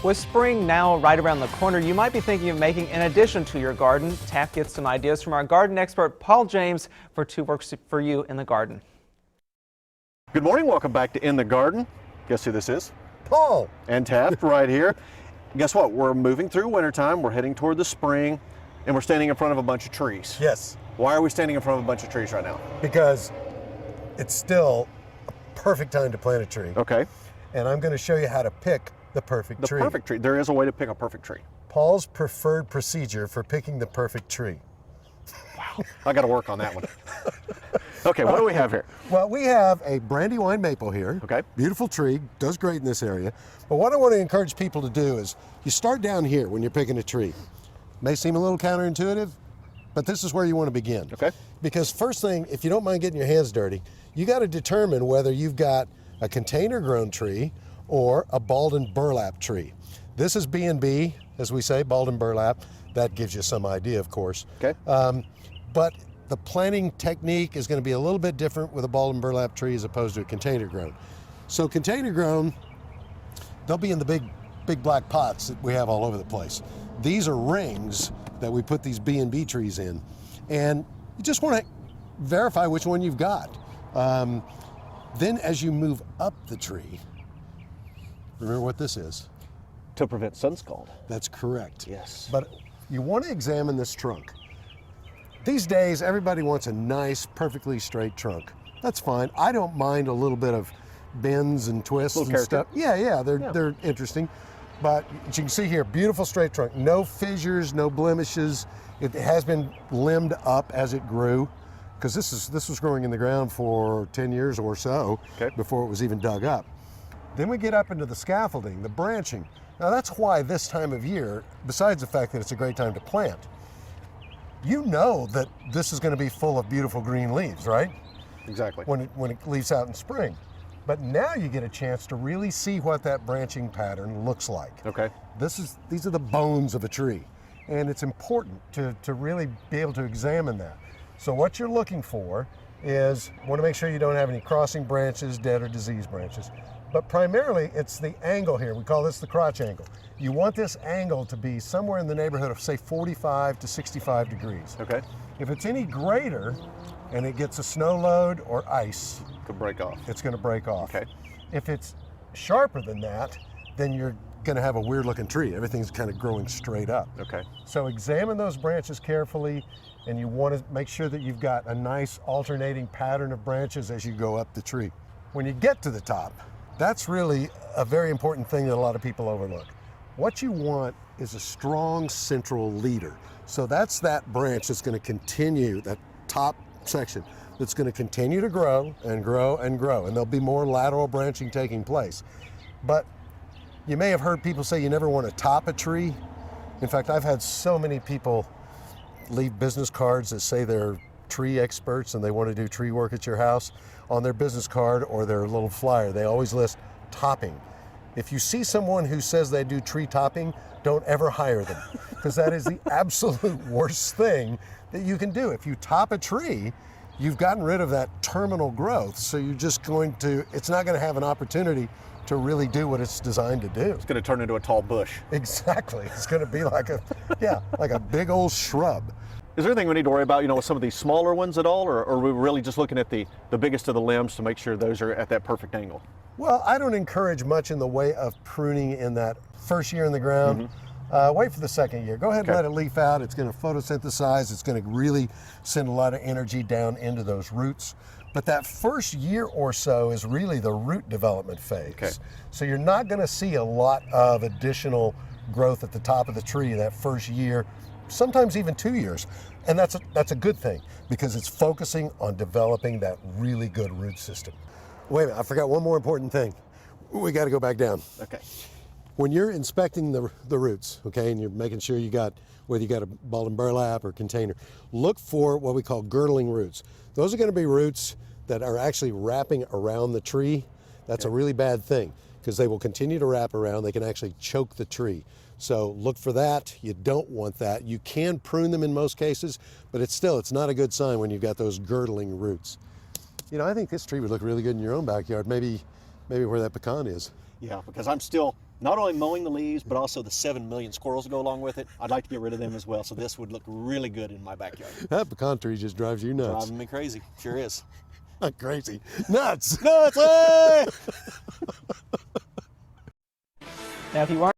With spring now right around the corner, you might be thinking of making an addition to your garden. Taft gets some ideas from our garden expert, Paul James, for 2 works for you in the garden. Good morning, welcome back to In the Garden. Guess who this is? Paul. And Taft right here. Guess what? We're moving through wintertime, we're heading toward the spring, and we're standing in front of a bunch of trees. Yes. Why are we standing in front of a bunch of trees right now? Because it's still a perfect time to plant a tree. Okay. And I'm going to show you how to pick the perfect tree. The perfect tree. There is a way to pick a perfect tree. Paul's preferred procedure for picking the perfect tree. Wow. I got to work on that one. Okay, what do we have here? Well, we have a Brandywine maple here. Okay. Beautiful tree, does great in this area. But what I want to encourage people to do is you start down here when you're picking a tree. May seem a little counterintuitive, but this is where you want to begin. Okay. Because first thing, if you don't mind getting your hands dirty, you got to determine whether you've got a container grown tree or a balled and burlap tree. This is B&B, as we say, balled and burlap. That gives you some idea, of course. Okay. But the planting technique is going to be a little bit different with a balled and burlap tree as opposed to a container grown. So container grown, they'll be in the big black pots that we have all over the place. These are rings that we put these B&B trees in, and you just want to verify which one you've got. Then as you move up the tree, remember what this is? To prevent sun scald. That's correct. Yes. But you want to examine this trunk. These days, everybody wants a nice, perfectly straight trunk. That's fine. I don't mind a little bit of bends and twists and stuff. Yeah, they're interesting. But as you can see here, beautiful straight trunk. No fissures, no blemishes. It has been limbed up as it grew, because this was growing in the ground for 10 years or so before it was even dug up. Then we get up into the scaffolding, the branching. Now that's why this time of year, besides the fact that it's a great time to plant, you know that this is going to be full of beautiful green leaves, right? Exactly. When it leaves out in spring. But now you get a chance to really see what that branching pattern looks like. Okay. These are the bones of a tree, and it's important to really be able to examine that. So what you're looking for is, want to make sure you don't have any crossing branches, dead or diseased branches. But primarily it's the angle here. We call this the crotch angle. You want this angle to be somewhere in the neighborhood of, say, 45 to 65 degrees. Okay. If it's any greater and it gets a snow load or ice, Could break off. it's going to break off. Okay. If it's sharper than that, then you're going to have a weird looking tree. Everything's kind of growing straight up. Okay. So examine those branches carefully, and you want to make sure that you've got a nice alternating pattern of branches as you go up the tree. When you get to the top, that's really a very important thing that a lot of people overlook. What you want is a strong central leader. So that's that branch that's going to continue, that top section, that's going to continue to grow and grow and grow, and there'll be more lateral branching taking place. But you may have heard people say you never want to top a tree. In fact, I've had so many people leave business cards that say they're tree experts and they want to do tree work at your house. On their business card or their little flyer, they always list topping. If you see someone who says they do tree topping, don't ever hire them, because that is the absolute worst thing that you can do. If you top a tree, you've gotten rid of that terminal growth, so you're just it's not going to have an opportunity to really do what it's designed to do. It's going to turn into a tall bush. Exactly. It's going to be like like a big old shrub. Is there anything we need to worry about, with some of these smaller ones at all, or are we really just looking at the biggest of the limbs to make sure those are at that perfect angle? Well, I don't encourage much in the way of pruning in that first year in the ground. Wait for the second year. Go ahead and let it leaf out. It's going to photosynthesize. It's going to really send a lot of energy down into those roots. But that first year or so is really the root development phase. Okay. So you're not going to see a lot of additional growth at the top of the tree that first year, sometimes even 2 years. And that's a good thing, because it's focusing on developing that really good root system. Wait a minute, I forgot one more important thing. We got to go back down. Okay. When you're inspecting the roots, okay, and you're making sure whether you got a balled and burlap or container, look for what we call girdling roots. Those are going to be roots that are actually wrapping around the tree. That's a really bad thing, because they will continue to wrap around. They can actually choke the tree. So look for that. You don't want that. You can prune them in most cases, but it's not a good sign when you've got those girdling roots. I think this tree would look really good in your own backyard, maybe where that pecan is. Yeah, because I'm still not only mowing the leaves, but also the 7 million squirrels that go along with it. I'd like to get rid of them as well, so this would look really good in my backyard. That pecan tree just drives you nuts. Driving me crazy, sure is. Not crazy, nuts. Nuts! Hey! Now, if you weren't